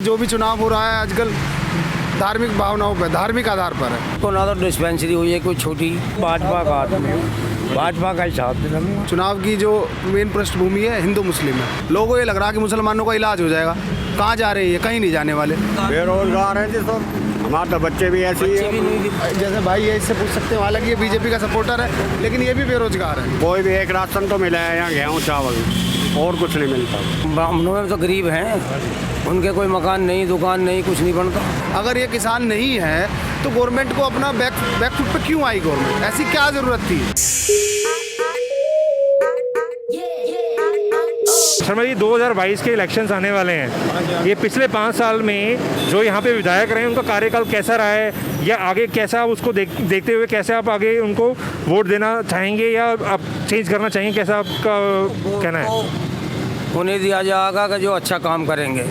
जो भी चुनाव हो रहा है आजकल धार्मिक भावनाओं पर, धार्मिक आधार पर है। को ना तो डिस्पेंसरी हुई है कोई छोटी, भाजपा का आदमी हूँ, भाजपा का ही साथ दूंगा। चुनाव की जो मेन पृष्ठभूमि है हिंदू मुस्लिम है। लोगों को ये लग रहा है कि मुसलमानों का इलाज हो जाएगा। कहाँ जा रहे हैं ये? कहीं नहीं जाने वाले। बेरोजगार है जी सब, हमारे तो बच्चे भी ऐसे ही है। जैसे भाई है इससे पूछ सकते हो, हालांकि ये बीजेपी का सपोर्टर है लेकिन ये भी बेरोजगार है। कोई भी एक राशन तो मिला है यहाँ, गेहूँ चावल, और कुछ नहीं मिलता। ब्राह्मणों में तो गरीब हैं, उनके कोई मकान नहीं, दुकान नहीं, कुछ नहीं बनता। अगर ये किसान नहीं है तो गवर्नमेंट को अपना बैक फुट पे क्यों आई गवर्नमेंट? ऐसी क्या जरूरत थी? शर्मा जी, 2022 के इलेक्शंस आने वाले हैं। ये पिछले 5 साल में जो यहाँ पे विधायक रहे उनका कार्यकाल कैसा रहा है, या आगे कैसा आप उसको देखते हुए कैसे आप आगे उनको वोट देना चाहेंगे या आप चेंज करना चाहेंगे, कैसा आपका कहना है? उन्हें दिया जाएगा कि जो अच्छा काम करेंगे।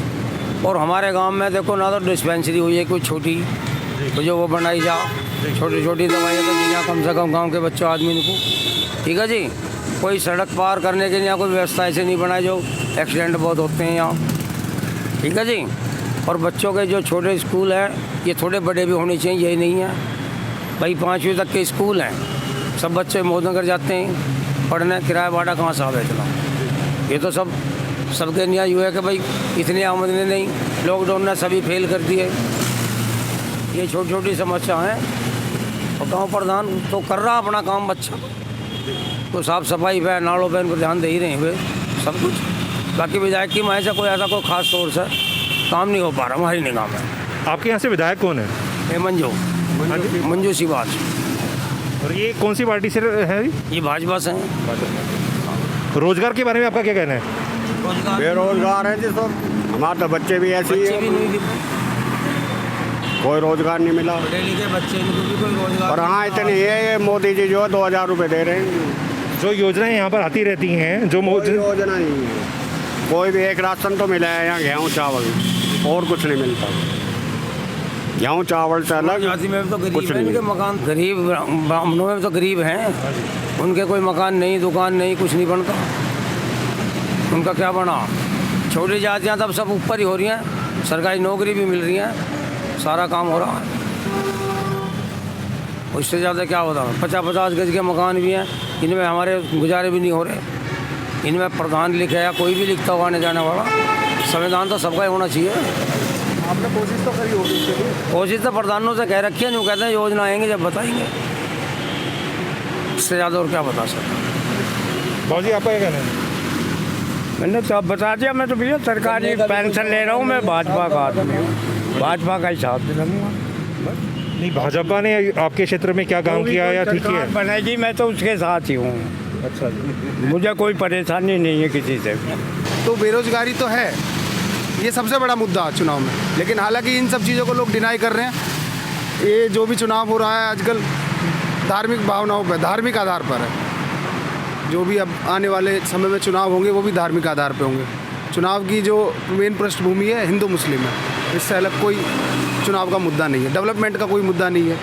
और हमारे गांव में देखो ना तो डिस्पेंसरी हुई है कोई छोटी, तो जो वो बनाई जा, छोटी छोटी दवाइयाँ तो दी जा कम से कम गाँव के बच्चों आदमी को। ठीक है जी। कोई सड़क पार करने के लिए यहाँ कोई व्यवस्था ऐसे नहीं बनाई, जो एक्सीडेंट बहुत होते हैं यहाँ। ठीक है जी। और बच्चों के जो छोटे स्कूल हैं, ये थोड़े बड़े भी होने चाहिए, यही नहीं है भाई। 5वीं तक के स्कूल हैं, सब बच्चे मोदनगर जाते हैं पढ़ने, किराया भाड़ा कहाँ से आवे इतना? ये तो सबके न्याय हुआ है कि भाई इतनी आमदनी नहीं, लॉकडाउन ने सभी फेल कर दिए। ये छोटी छोटी समस्या हैं। और गाँव प्रधान तो कर रहा अपना काम अच्छा, तो साफ सफाई पे, नालों पे इनको ध्यान दे ही रहे हैं सब कुछ। बाकी विधायक की माय से कोई ऐसा कोई खास तौर से काम नहीं हो पा रहा हमारी निगाह में। आपके यहाँ से विधायक कौन है? ये मंजू सिवाज। और ये कौन सी पार्टी से है? ये भाजपा से हैं। रोजगार के बारे में आपका क्या कहना है? बेरोजगार है जी सब, हमारे तो बच्चे भी ऐसे ही है। कोई रोजगार नहीं मिला। डेली के बच्चे भी कोई रोजगार। और हाँ इतने ये मोदी जी जो है 2000 रुपये दे रहे हैं। जो योजनाएं यहाँ पर आती रहती हैं, जो कोई योजना नहीं है। कोई भी एक राशन तो मिला है यहाँ, गेहूँ चावल, और कुछ नहीं मिलता। गेहूँ चावल से अलग जाति में तो कुछ गरीब हैं, नहीं। उनके मकान गरीब, ब्राह्मणों में तो गरीब हैं, उनके कोई मकान नहीं, दुकान नहीं, कुछ नहीं बनता। उनका क्या बना? छोटी जातियाँ तब सब ऊपर ही हो रही हैं, सरकारी नौकरी भी मिल रही है, सारा काम हो रहा है। उससे ज़्यादा क्या होता है? 50-50 गज के मकान भी हैं, इनमें हमारे गुजारे भी नहीं हो रहे। इनमें प्रधान लिखे या कोई भी लिखता हुआ आने जाने वाला, संविधान तो सबका ही होना चाहिए। आपने कोशिश तो करी होगी इसके लिए? कोशिश तो प्रधानों से कह रखी है, नहीं कहते हैं योजना आएंगे जब बताएंगे। इससे ज़्यादा और क्या बता सकते? बाबू जी, आपका क्या कहना है? मैंने तो अब बता दिया। मैं तो भैया सरकारी पेंशन ले रहा हूँ, मैं भाजपा का आदमी हूँ, भाजपा का ही साथ दूंगा। नहीं, भाजपा ने आपके क्षेत्र में क्या काम किया या ठीक किया? बनेगी, मैं तो उसके साथ ही हूँ। अच्छा जी। मुझे कोई परेशानी नहीं है किसी से। तो बेरोजगारी तो है, ये सबसे बड़ा मुद्दा है चुनाव में। लेकिन हालांकि इन सब चीज़ों को लोग डिनाई कर रहे हैं। ये जो भी चुनाव हो रहा है आजकल धार्मिक भावनाओं पर, धार्मिक आधार पर है। जो भी अब आने वाले समय में चुनाव होंगे वो भी धार्मिक आधार पे होंगे। चुनाव की जो मेन पृष्ठभूमि है हिंदू मुस्लिम है, इससे अलग कोई चुनाव का मुद्दा नहीं है, डेवलपमेंट का कोई मुद्दा नहीं है।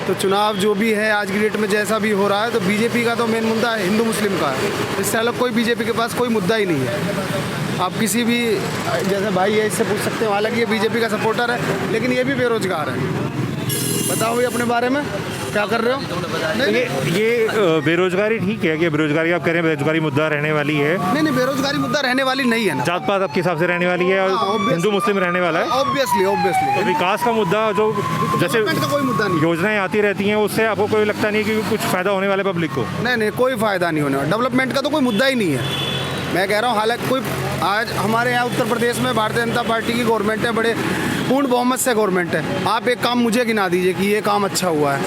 तो चुनाव जो भी है आज की डेट में जैसा भी हो रहा है, तो बीजेपी का तो मेन मुद्दा है, हिंदू मुस्लिम का है। इससे अलग कोई बीजेपी के पास कोई मुद्दा ही नहीं है। आप किसी भी जैसे भाई है इससे पूछ सकते हो, हालांकि ये बीजेपी का सपोर्टर है लेकिन ये भी बेरोजगार है। बताओ भाई अपने बारे में क्या कर रहे हो? ये बेरोजगारी ठीक है कि बेरोजगारी आप कह रहे हैं, बेरोजगारी मुद्दा रहने वाली है? नहीं, बेरोजगारी मुद्दा रहने वाली नहीं है ना। जात पात आपके हिसाब से रहने वाली है और हिंदू मुस्लिम रहने वाला है? ऑब्वियसली तो विकास का मुद्दा जो जैसे डेवलपमेंट का कोई मुद्दा नहीं। योजनाएं आती रहती हैं, उससे आपको कोई लगता नहीं कि कुछ फायदा होने वाला है पब्लिक को? नहीं, कोई फायदा नहीं होने वाला। डेवलपमेंट का तो कोई मुद्दा ही नहीं है। मैं कह रहा हूँ, हालांकि कोई आज हमारे यहाँ उत्तर प्रदेश में भारतीय जनता पार्टी की गवर्नमेंट है, बड़े पूर्ण बहुमत से गवर्नमेंट है। आप एक काम मुझे गिना दीजिए कि ये काम अच्छा हुआ है,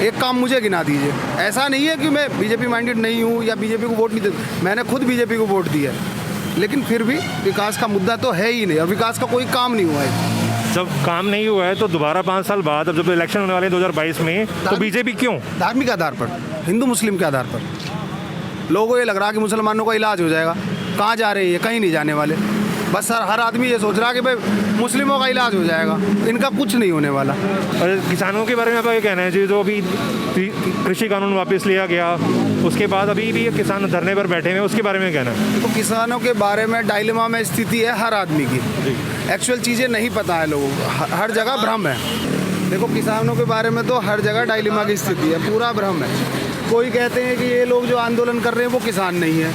एक काम मुझे गिना दीजिए। ऐसा नहीं है कि मैं बीजेपी माइंडेड नहीं हूँ या बीजेपी को वोट नहीं देता, मैंने खुद बीजेपी को वोट दिया है, लेकिन फिर भी विकास का मुद्दा तो है ही नहीं और विकास का कोई काम नहीं हुआ है। जब काम नहीं हुआ है तो दोबारा 5 साल बाद अब जब इलेक्शन होने वाले हैं 2022 में, तो बीजेपी क्यों? धार्मिक आधार पर, हिंदू मुस्लिम के आधार पर। लोगों को ये लग रहा है कि मुसलमानों का इलाज हो जाएगा। कहाँ जा रहे हैं ये? कहीं नहीं जाने वाले। बस सर हर आदमी ये सोच रहा है कि भाई मुस्लिमों का इलाज हो जाएगा, इनका कुछ नहीं होने वाला। और किसानों के बारे में आपका क्या कहना है जी? जो अभी कृषि कानून वापस लिया गया, उसके बाद अभी भी किसान धरने पर बैठे हुए हैं, उसके बारे में कहना है? तो किसानों के बारे में डायलेमा में स्थिति है हर आदमी की। एक्चुअल चीज़ें नहीं पता है लोगों को, हर जगह भ्रम है। देखो किसानों के बारे में तो हर जगह डायलेमा की स्थिति है, पूरा भ्रम है। कोई कहते हैं कि ये लोग जो आंदोलन कर रहे हैं वो किसान नहीं है,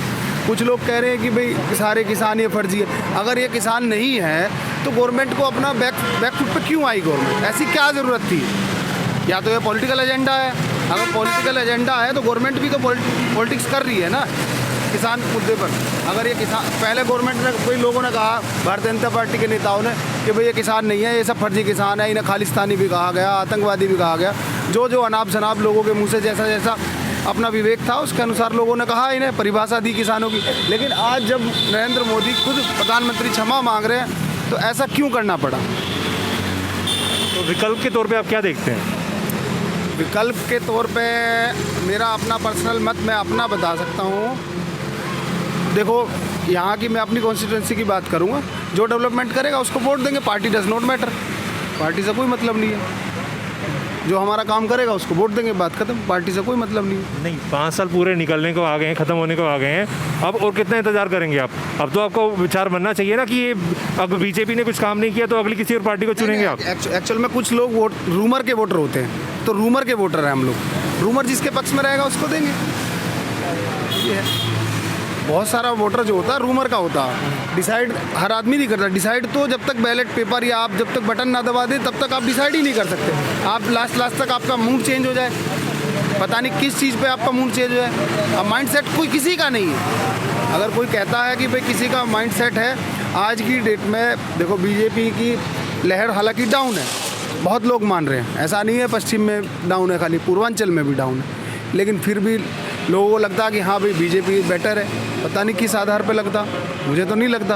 कुछ लोग कह रहे हैं कि भाई सारे किसान ये फर्जी है। अगर ये किसान नहीं है तो गवर्नमेंट को अपना बैक फुट पे क्यों आई गवर्नमेंट? ऐसी क्या ज़रूरत थी? या तो ये पॉलिटिकल एजेंडा है, अगर पॉलिटिकल एजेंडा है तो गवर्नमेंट भी तो पॉलिटिक्स कर रही है ना किसान मुद्दे पर। अगर ये किसान, पहले गवर्नमेंट ने, कोई लोगों ने कहा, भारतीय जनता पार्टी के नेताओं ने, कि भाई ये किसान नहीं है, ये सब फर्जी किसान है, इन्हें खालिस्तानी भी कहा गया, आतंकवादी भी कहा गया। जो अनाप शनाप लोगों के मुँह से जैसा जैसा अपना विवेक था उसके अनुसार लोगों ने कहा, इन्हें परिभाषा दी किसानों की। लेकिन आज जब नरेंद्र मोदी खुद प्रधानमंत्री क्षमा मांग रहे हैं तो ऐसा क्यों करना पड़ा? तो विकल्प के तौर पे आप क्या देखते हैं? विकल्प के तौर पे मेरा अपना पर्सनल मत मैं अपना बता सकता हूँ। देखो यहाँ की मैं अपनी कॉन्स्टिट्यूंसी की बात करूँगा, जो डेवलपमेंट करेगा उसको वोट देंगे। Party does not matter, party से कोई मतलब नहीं है। जो हमारा काम करेगा उसको वोट देंगे, बात खत्म, पार्टी से कोई मतलब नहीं है। नहीं, 5 साल पूरे निकलने को आ गए हैं, ख़त्म होने को आ गए हैं, अब और कितना इंतजार करेंगे आप? अब तो आपको विचार बनना चाहिए ना कि ये अब बीजेपी ने कुछ काम नहीं किया तो अगली किसी और पार्टी को चुनेंगे आप। एक्चुअल में कुछ लोग रूमर के वोटर होते हैं, तो रूमर के वोटर हैं हम लोग। रूमर जिसके पक्ष में रहेगा उसको देंगे, ये है। बहुत सारा वोटर जो होता है रूमर का होता है, डिसाइड हर आदमी नहीं करता। डिसाइड तो जब तक बैलेट पेपर या आप जब तक बटन ना दबा दें तब तक आप डिसाइड ही नहीं कर सकते। आप लास्ट तक आपका मूड चेंज हो जाए, पता नहीं किस चीज़ पे आपका मूड चेंज हो जाए। अब माइंडसेट कोई किसी का नहीं है। अगर कोई कहता है कि भाई किसी का माइंडसेट है, आज की डेट में देखो बीजेपी की लहर हालांकि डाउन है, बहुत लोग मान रहे हैं, ऐसा नहीं है पश्चिम में डाउन है, खाली पूर्वांचल में भी डाउन है, लेकिन फिर भी लोगों को लगता है कि हाँ भाई बीजेपी बेटर है। पता नहीं किस आधार पे लगता, मुझे तो नहीं लगता।